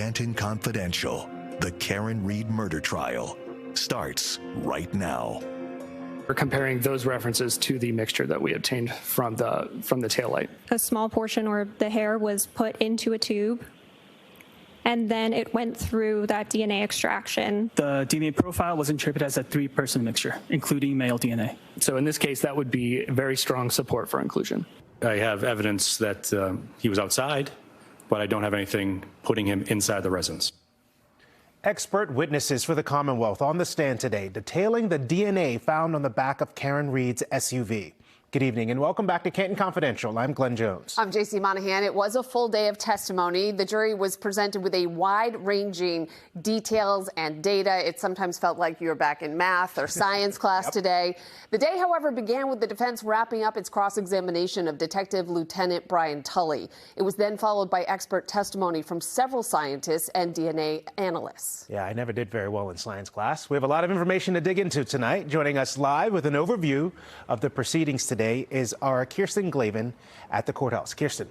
Canton Confidential, the Karen Reed murder trial, starts right now. We're comparing those references to the mixture that we obtained from the taillight. A small portion or the hair was put into a tube, and then it went through that DNA extraction. The DNA profile was interpreted as a 3-person mixture, including male DNA. So in this case, that would be very strong support for inclusion. I have evidence that he was outside, but I don't have anything putting him inside the residence. Expert witnesses for the Commonwealth on the stand today, detailing the DNA found on the back of Karen Reed's SUV. Good evening and welcome back to Canton Confidential. I'm Glenn Jones. I'm J.C. Monahan. It was a full day of testimony. The jury was presented with a wide-ranging details and data. It sometimes felt like you were back in math or science class today. The day, however, began with the defense wrapping up its cross-examination of Detective Lieutenant Brian Tully. It was then followed by expert testimony from several scientists and DNA analysts. Yeah, I never did very well in science class. We have a lot of information to dig into tonight. Joining us live with an overview of the proceedings today is our Kirsten Glavin at the courthouse. Kirsten.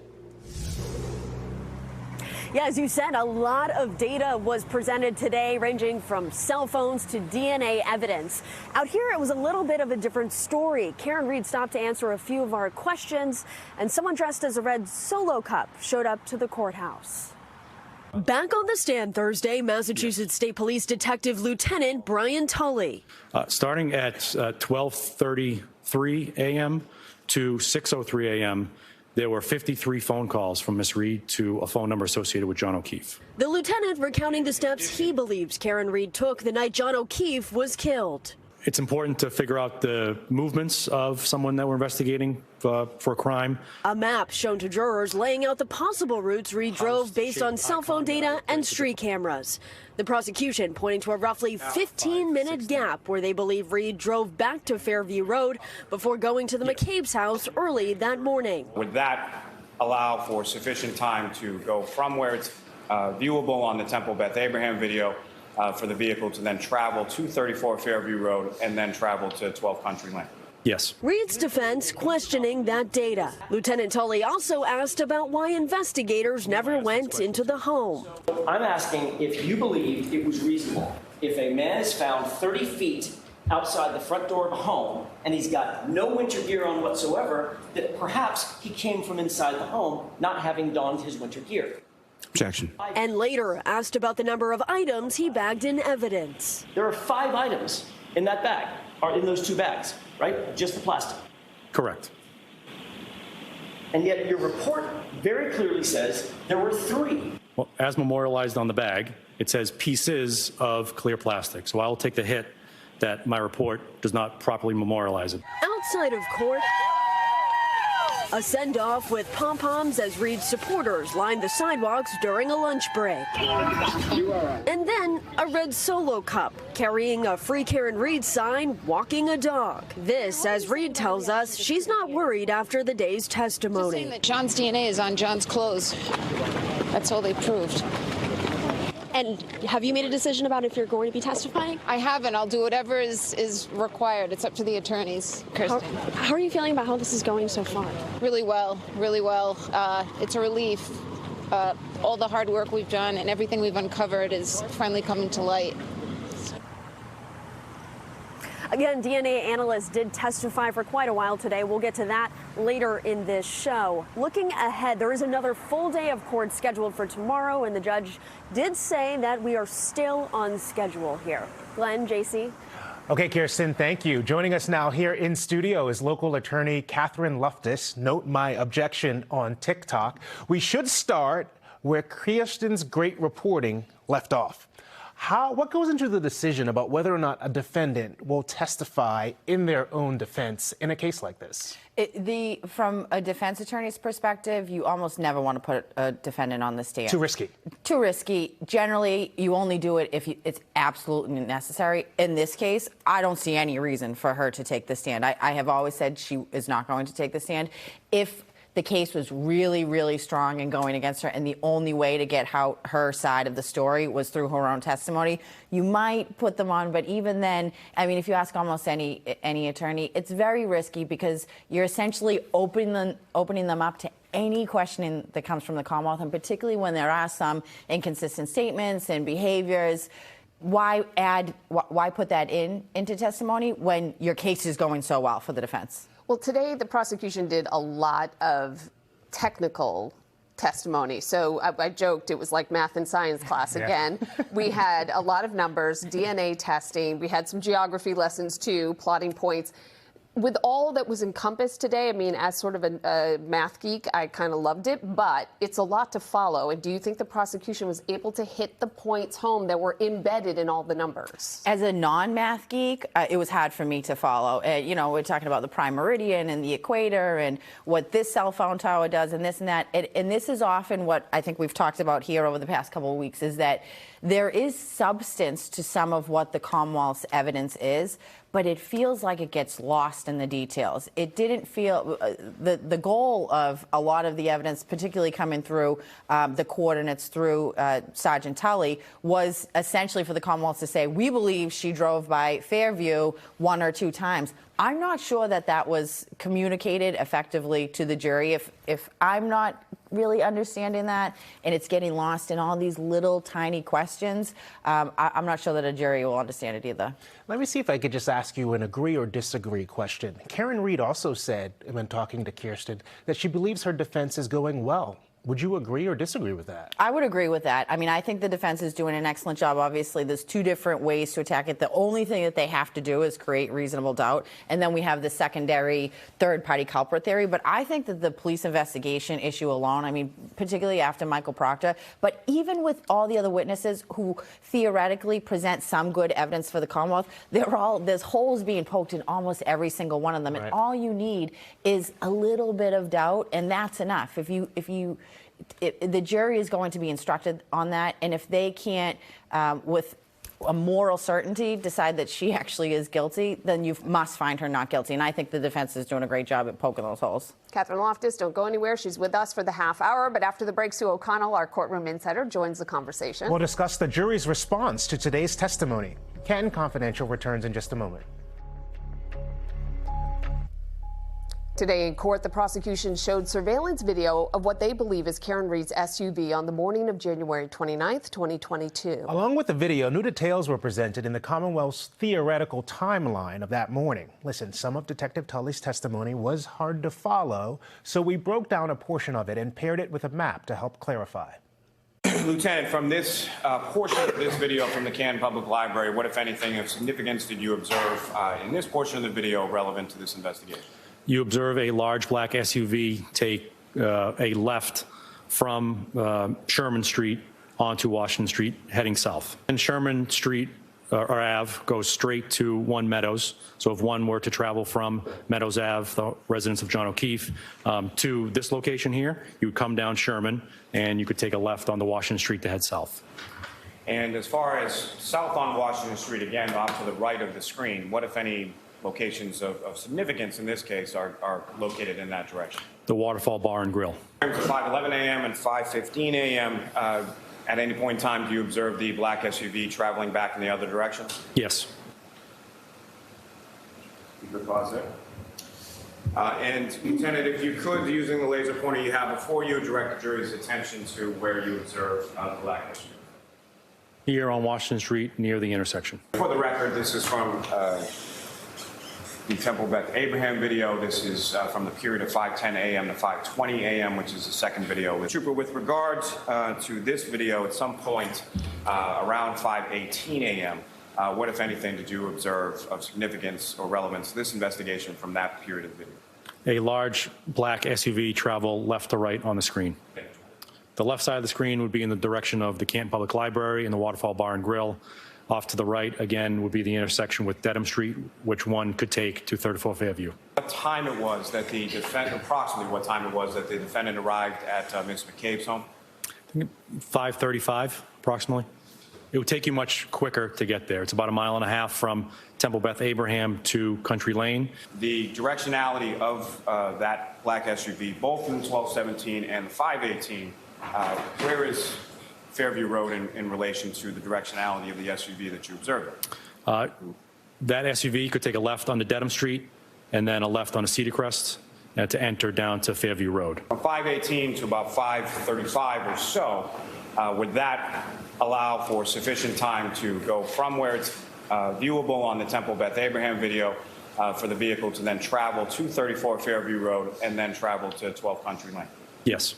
Yeah, as you said, a lot of data was presented today, ranging from cell phones to DNA evidence. Out here, it was a little bit of a different story. Karen Reed stopped to answer a few of our questions, and someone dressed as a red Solo cup showed up to the courthouse. Back on the stand Thursday, Massachusetts State Police Detective Lieutenant Brian Tully. Starting at 12:33 a.m. to 6:03 a.m., there were 53 phone calls from Miss Reed to a phone number associated with John O'Keefe. The lieutenant recounting the steps he believes Karen Reed took the night John O'Keefe was killed. It's important to figure out the movements of someone that we're investigating for a crime. A map shown to jurors laying out the possible routes Reed drove based on cell phone data and street cameras. The prosecution pointing to a roughly 15-minute gap where they believe Reed drove back to Fairview Road before going to the McCabe's house early that morning. Would that allow for sufficient time to go from where it's viewable on the Temple Beth Abraham video for the vehicle to then travel to 34 Fairview Road and then travel to 12 Country Lane? Yes. Reed's defense questioning that data. Lieutenant Tully also asked about why investigators never went into the home. I'm asking if you believe it was reasonable if a man is found 30 feet outside the front door of a home and he's got no winter gear on whatsoever, that perhaps he came from inside the home not having donned his winter gear. Objection. And later asked about the number of items he bagged in evidence. There are 5 items in that bag, or in those 2 bags, right? Just the plastic. Correct. And yet your report very clearly says there were 3. Well, as memorialized on the bag, it says pieces of clear plastic. So I'll take the hit that my report does not properly memorialize it. Outside of court, a send-off with pom-poms as Reed's supporters lined the sidewalks during a lunch break. And then a red Solo cup carrying a Free Karen Reed sign, walking a dog. This, as Reed tells us, she's not worried after the day's testimony. Just saying that John's DNA is on John's clothes. That's all they proved. And have you made a decision about if you're going to be testifying? I haven't. I'll do whatever is required. It's up to the attorneys, Kirsten. How are you feeling about how this is going so far? Really well, really well. It's a relief. All the hard work we've done and everything we've uncovered is finally coming to light. Again, DNA analysts did testify for quite a while today. We'll get to that later in this show. Looking ahead, there is another full day of court scheduled for tomorrow, and the judge did say that we are still on schedule here. Glenn, JC. Okay, Kirsten, thank you. Joining us now here in studio is local attorney Catherine Luftus. Note my objection on TikTok. We should start where Kirsten's great reporting left off. What goes into the decision about whether or not a defendant will testify in their own defense in a case like this? From a defense attorney's perspective, you almost never want to put a defendant on the stand. Too risky. Too risky. Generally, you only do it if it's absolutely necessary. In this case, I don't see any reason for her to take the stand. I have always said she is not going to take the stand. If the case was really, really strong and going against her, and the only way to get her side of the story was through her own testimony, you might put them on. But even then, I mean, if you ask almost any attorney, it's very risky because you're essentially opening them up to any questioning that comes from the Commonwealth, and particularly when there are some inconsistent statements and behaviors, why put that into testimony when your case is going so well for the defense? Well, today the prosecution did a lot of technical testimony. So I joked it was like math and science class again. We had a lot of numbers, DNA testing. We had some geography lessons too, plotting points. With all that was encompassed today, I mean, as sort of a math geek, I kind of loved it, but it's a lot to follow. And do you think the prosecution was able to hit the points home that were embedded in all the numbers? As a non-math geek, it was hard for me to follow. You know, we're talking about the prime meridian and the equator and what this cell phone tower does and this and that. And this is often what I think we've talked about here over the past couple of weeks, is that there is substance to some of what the Commonwealth's evidence is, but it feels like it gets lost in the details. It didn't feel, the goal of a lot of the evidence, particularly coming through the coordinates through Sergeant Tully, was essentially for the Commonwealth to say, we believe she drove by Fairview 1 or 2 times. I'm not sure that that was communicated effectively to the jury. If I'm not really understanding that and it's getting lost in all these little tiny questions, I'm not sure that a jury will understand it either. Let me see if I could just ask you an agree or disagree question. Karen Reed also said, when talking to Kirsten, that she believes her defense is going well. Would you agree or disagree with that? I would agree with that. I mean, I think the defense is doing an excellent job. Obviously, there's 2 different ways to attack it. The only thing that they have to do is create reasonable doubt. And then we have the secondary third-party culprit theory. But I think that the police investigation issue alone, I mean, particularly after Michael Proctor, but even with all the other witnesses who theoretically present some good evidence for the Commonwealth, there's holes being poked in almost every single one of them. Right. And all you need is a little bit of doubt, and that's enough. The jury is going to be instructed on that, and if they can't, with a moral certainty, decide that she actually is guilty, then you must find her not guilty. And I think the defense is doing a great job at poking those holes. Catherine Loftus, don't go anywhere. She's with us for the half hour, but after the break, Sue O'Connell, our courtroom insider, joins the conversation. We'll discuss the jury's response to today's testimony. Canton Confidential returns in just a moment. Today in court, the prosecution showed surveillance video of what they believe is Karen Reed's SUV on the morning of January 29th, 2022. Along with the video, new details were presented in the Commonwealth's theoretical timeline of that morning. Listen, some of Detective Tully's testimony was hard to follow, so we broke down a portion of it and paired it with a map to help clarify. Lieutenant, from this portion of this video from the Canton Public Library, what, if anything, of significance did you observe in this portion of the video relevant to this investigation? You observe a large black SUV take a left from Sherman Street onto Washington Street, heading south. And Sherman Street or Ave goes straight to 1 Meadows. So if one were to travel from Meadows Ave, the residence of John O'Keefe, to this location here, you would come down Sherman and you could take a left onto Washington Street to head south. And as far as south on Washington Street, again, off to the right of the screen, what, if any, locations of significance in this case are located in that direction? The Waterfall Bar and Grill. In terms of 5:11 a.m. and 5:15 a.m., at any point in time, do you observe the black SUV traveling back in the other direction? Yes. You could pause there. And Lieutenant, if you could, using the laser pointer you have before you, direct the jury's attention to where you observe the black SUV. Here on Washington Street, near the intersection. For the record, this is from the Temple Beth Abraham video. This is from the period of 5:10 a.m. to 5:20 a.m., which is the second video. Trooper, with regard to this video, at some point around 5:18 a.m., what, if anything, did you observe of significance or relevance to this investigation from that period of the video? A large black SUV travel left to right on the screen. The left side of the screen would be in the direction of the Canton Public Library and the Waterfall Bar and Grill. Off to the right, again, would be the intersection with Dedham Street, which one could take to 34 Fairview. What time it was that the defendant, approximately what time it was that the defendant arrived at Ms. McCabe's home? I think 5:35, approximately. It would take you much quicker to get there. It's about 1.5 miles from Temple Beth Abraham to Country Lane. The directionality of that black SUV, both in the 1217 and the 518, where is Fairview Road in relation to the directionality of the SUV that you observed? That SUV could take a left onto Dedham Street and then a left onto Cedar Crest to enter down to Fairview Road. From 5:18 to about 5:35 or so, would that allow for sufficient time to go from where it's viewable on the Temple Beth Abraham video for the vehicle to then travel to 34 Fairview Road and then travel to 12 Country Lane? Yes.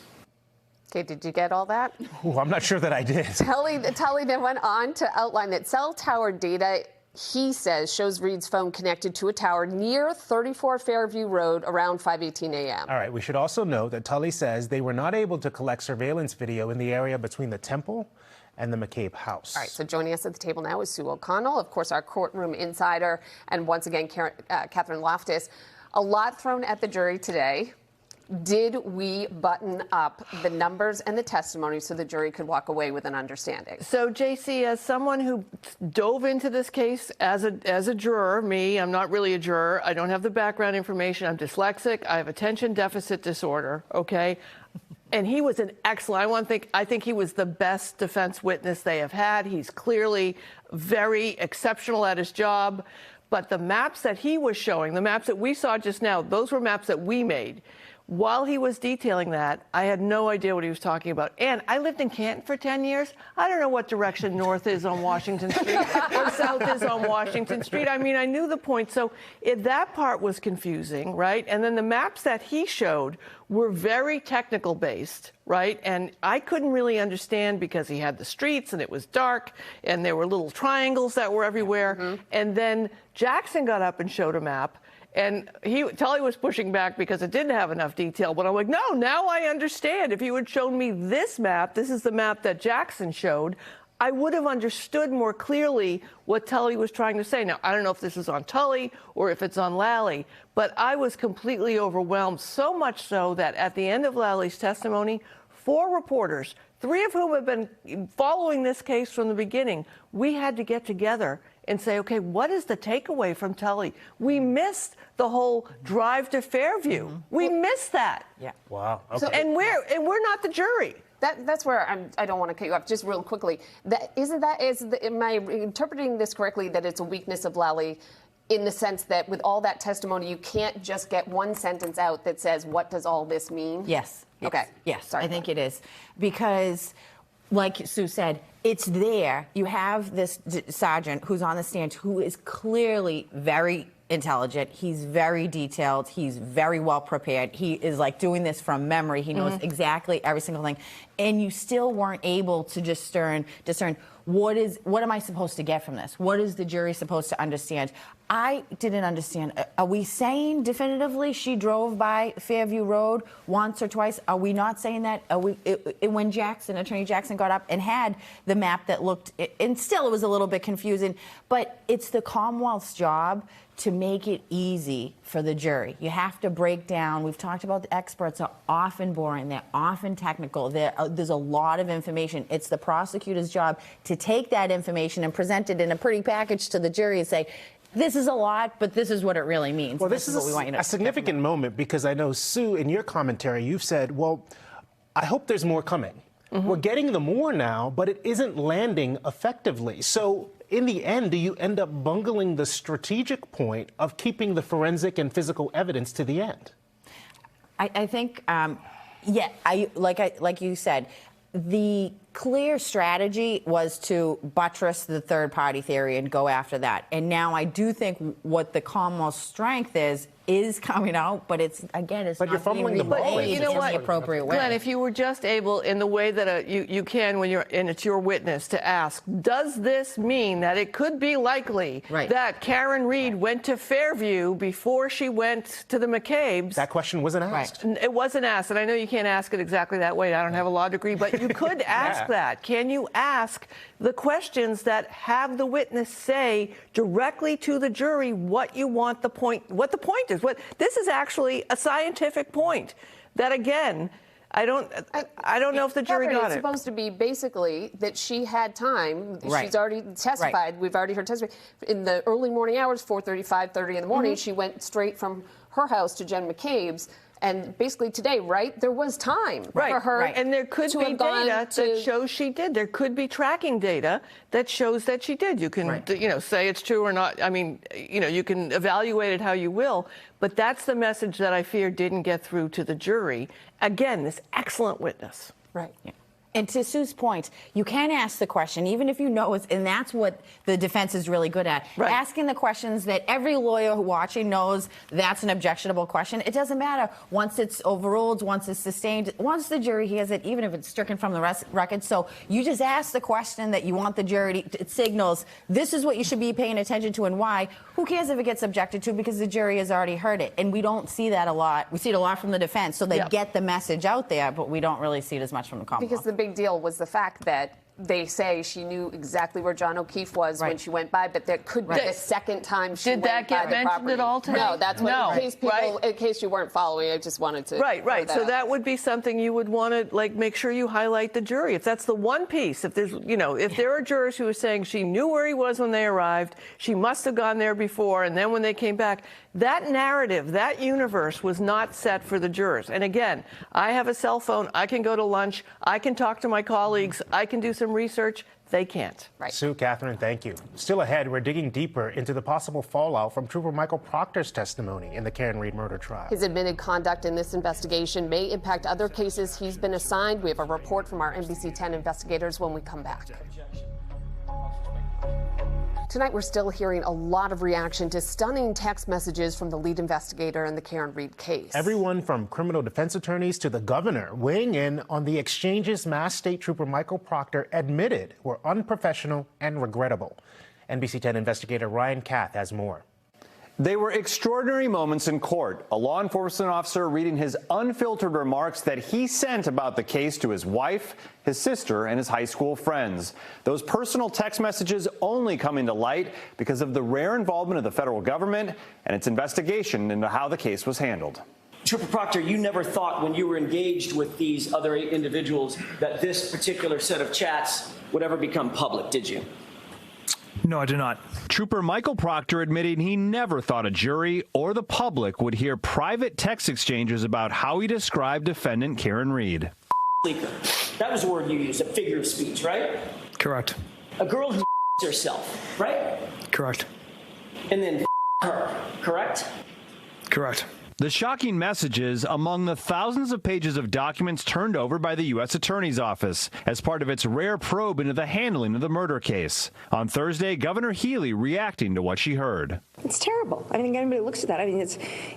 Okay, did you get all that? Ooh, I'm not sure that I did. Tully then went on to outline that cell tower data, he says, shows Reed's phone connected to a tower near 34 Fairview Road around 5:18 a.m. All right, we should also note that Tully says they were not able to collect surveillance video in the area between the Temple and the McCabe house. All right, so joining us at the table now is Sue O'Connell, of course, our courtroom insider, and once again, Catherine Loftus. A lot thrown at the jury today. Did we button up the numbers and the testimony so the jury could walk away with an understanding? So, JC, as someone who dove into this case as a juror, I'm not really a juror. I don't have the background information. I'm dyslexic. I have attention deficit disorder, okay? And he was an excellent, I think he was the best defense witness they have had. He's clearly very exceptional at his job. But the maps that he was showing, the maps that we saw just now, those were maps that we made. While he was detailing that, I had no idea what he was talking about. And I lived in Canton for 10 years. I don't know what direction north is on Washington Street or south is on Washington Street. I mean, I knew the point. So that part was confusing, right? And then the maps that he showed were very technical based, right? And I couldn't really understand because he had the streets and it was dark and there were little triangles that were everywhere. Mm-hmm. And then Jackson got up and showed a map. And Tully was pushing back because it didn't have enough detail. But I'm like, no, now I understand. If you had shown me this map, this is the map that Jackson showed, I would have understood more clearly what Tully was trying to say. Now, I don't know if this is on Tully or if it's on Lally, but I was completely overwhelmed, so much so that at the end of Lally's testimony, 4 reporters, 3 of whom have been following this case from the beginning, we had to get together and say, okay, what is the takeaway from Tully? We missed the whole drive to Fairview. Mm-hmm. We missed that. Yeah. Wow. Okay. So, and we're not the jury. That's where I don't want to cut you off. Just real quickly, am I interpreting this correctly? That it's a weakness of Lally, in the sense that with all that testimony, you can't just get one sentence out that says, "What does all this mean?" Yes. Okay. Yes. Sorry. I think it is because, like Sue said, it's there. You have this sergeant who's on the stand who is clearly very intelligent. He's very detailed. He's very well prepared. He is like doing this from memory. He knows exactly every single thing. And you still weren't able to discern what am I supposed to get from this? What is the jury supposed to understand? I didn't understand. Are we saying definitively she drove by Fairview Road once or twice? Are we not saying that? When Attorney Jackson got up and had the map that looked, and still it was a little bit confusing, but it's the Commonwealth's job to make it easy for the jury. You have to break down. We've talked about the experts are often boring. They're often technical. There's a lot of information. It's the prosecutor's job to take that information and present it in a pretty package to the jury and say, this is a lot, but this is what it really means. Well, this is what we want you to a significant moment because I know, Sue, in your commentary, you've said, well, I hope there's more coming. Mm-hmm. We're getting the more now, but it isn't landing effectively. So in the end, do you end up bungling the strategic point of keeping the forensic and physical evidence to the end? I think, like you said, the clear strategy was to buttress the third-party theory and go after that. And now I do think what the Commonwealth's strength is coming out, but it's not you're fumbling the ball in the appropriate way. Glenn, if you were just able, in the way that you can when it's your witness, to ask, does this mean that it could be likely that Karen Reed went to Fairview before she went to the McCabe's? That question wasn't asked. It wasn't asked, and I know you can't ask it exactly that way. I don't have a law degree, but you could ask that. Can you ask the questions that have the witness say directly to the jury what the point is? This is actually a scientific point that, again, I don't know if the jury got it. It's supposed to be basically that she had time. Right. She's already testified. Right. We've already heard testimony. In the early morning hours, 4:30, 5:30 in the morning, she went straight from her house to Jen McCabe's. And basically today, right, there was time for her and there could to be have gone data that shows she did. There could be tracking data that shows that she did. You can, say it's true or not. I mean, you can evaluate it how you will, but that's the message that I fear didn't get through to the jury. Again, this excellent witness. Right. Yeah. And to Sue's point, you can ask the question, even if you know it's, and that's what the defense is really good at. Right. Asking the questions that every lawyer watching knows that's an objectionable question. It doesn't matter once it's overruled, once it's sustained, once the jury hears it, even if it's stricken from the record. So you just ask the question that you want the jury to, it signals this is what you should be paying attention to and why. Who cares if it gets objected to because the jury has already heard it. And we don't see that a lot. We see it a lot from the defense. So they get the message out there, but we don't really see it as much from the Commonwealth. Because the big deal was the fact that they say she knew exactly where John O'Keefe was when she went by, but there could be a second time she went by the property. Did that get mentioned at all today? No, that's what, in case you weren't following, I just wanted to. Right. So that would be something you would want to make sure you highlight the jury. If that's the one piece, if there's, if there are jurors who are saying she knew where he was when they arrived, she must have gone there before, and then when they came back, that narrative, that universe was not set for the jurors. And again, I have a cell phone. I can go to lunch. I can talk to my colleagues. I can do some research. They can't. Right. Sue, Catherine, thank you. Still ahead, we're digging deeper into the possible fallout from Trooper Michael Proctor's testimony in the Karen Reed murder trial. His admitted conduct in this investigation may impact other cases he's been assigned. We have a report from our NBC 10 investigators when we come back. Tonight, we're still hearing a lot of reaction to stunning text messages from the lead investigator in the Karen Reed case. Everyone from criminal defense attorneys to the governor weighing in on the exchanges Mass State Trooper Michael Proctor admitted were unprofessional and regrettable. NBC 10 investigator Ryan Kath has more. They were extraordinary moments in court. A law enforcement officer reading his unfiltered remarks that he sent about the case to his wife, his sister, and his high school friends. Those personal text messages only coming to light because of the rare involvement of the federal government and its investigation into how the case was handled. Trooper Proctor, you never thought when you were engaged with these other 8 individuals that this particular set of chats would ever become public, did you? No, I do not. Trooper Michael Proctor admitting he never thought a jury or the public would hear private text exchanges about how he described defendant Karen Reed. That was the word you used, a figure of speech, right? Correct. A girl who herself, right? Correct. And then her, correct? Correct. The shocking messages among the thousands of pages of documents turned over by the U.S. Attorney's Office as part of its rare probe into the handling of the murder case. On Thursday, Governor Healy reacting to what she heard. It's terrible. I think anybody looks at that. I mean,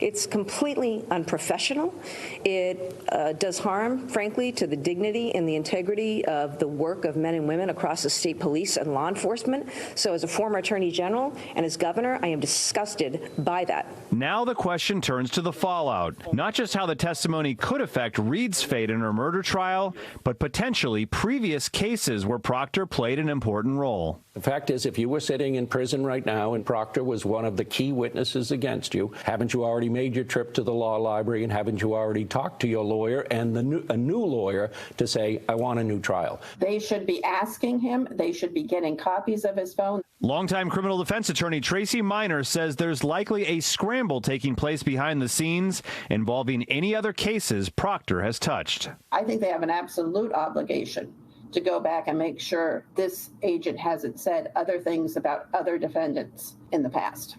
it's completely unprofessional. It does harm, frankly, to the dignity and the integrity of the work of men and women across the state police and law enforcement. So as a former attorney general and as governor, I am disgusted by that. Now the question turns to the fallout, not just how the testimony could affect Reed's fate in her murder trial, but potentially previous cases where Proctor played an important role. The fact is, if you were sitting in prison right now and Proctor was one of the key witnesses against you, haven't you already made your trip to the law library and haven't you already talked to your lawyer and a new lawyer to say, I want a new trial? They should be asking him. They should be getting copies of his phone. Longtime criminal defense attorney Tracy Minor says there's likely a scramble taking place behind the scenes involving any other cases Proctor has touched. I think they have an absolute obligation to go back and make sure this agent hasn't said other things about other defendants in the past.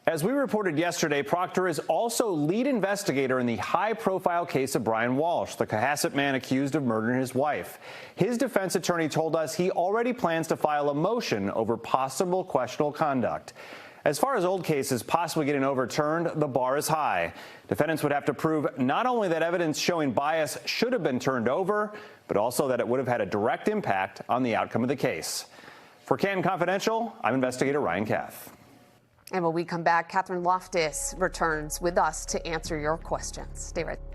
As we reported yesterday, Proctor is also lead investigator in the high-profile case of Brian Walsh, the Cohasset man accused of murdering his wife. His defense attorney told us he already plans to file a motion over possible questionable conduct. As far as old cases possibly getting overturned, the bar is high. Defendants would have to prove not only that evidence showing bias should have been turned over, but also that it would have had a direct impact on the outcome of the case. For Canton Confidential, I'm investigator Ryan Kath. And when we come back, Catherine Loftus returns with us to answer your questions. Stay right there.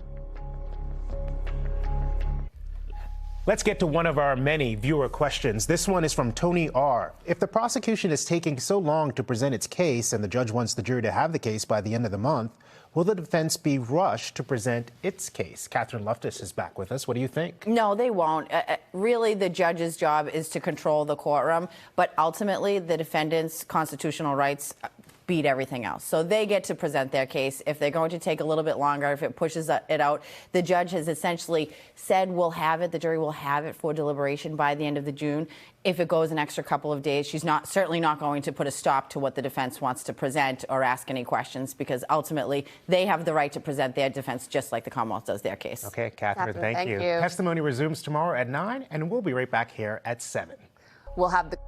Let's get to one of our many viewer questions. This one is from Tony R. If the prosecution is taking so long to present its case and the judge wants the jury to have the case by the end of the month, will the defense be rushed to present its case? Catherine Loftus is back with us. What do you think? No, they won't. Really, the judge's job is to control the courtroom, but ultimately the defendant's constitutional rights beat everything else. So they get to present their case. If they're going to take a little bit longer, if it pushes it out, the judge has essentially said we'll have it, the jury will have it for deliberation by the end of June. If it goes an extra couple of days, she's certainly not going to put a stop to what the defense wants to present or ask any questions, because ultimately they have the right to present their defense just like the Commonwealth does their case. Okay, Catherine, thank you. Testimony resumes tomorrow at 9, and we'll be right back here at 7. We'll have the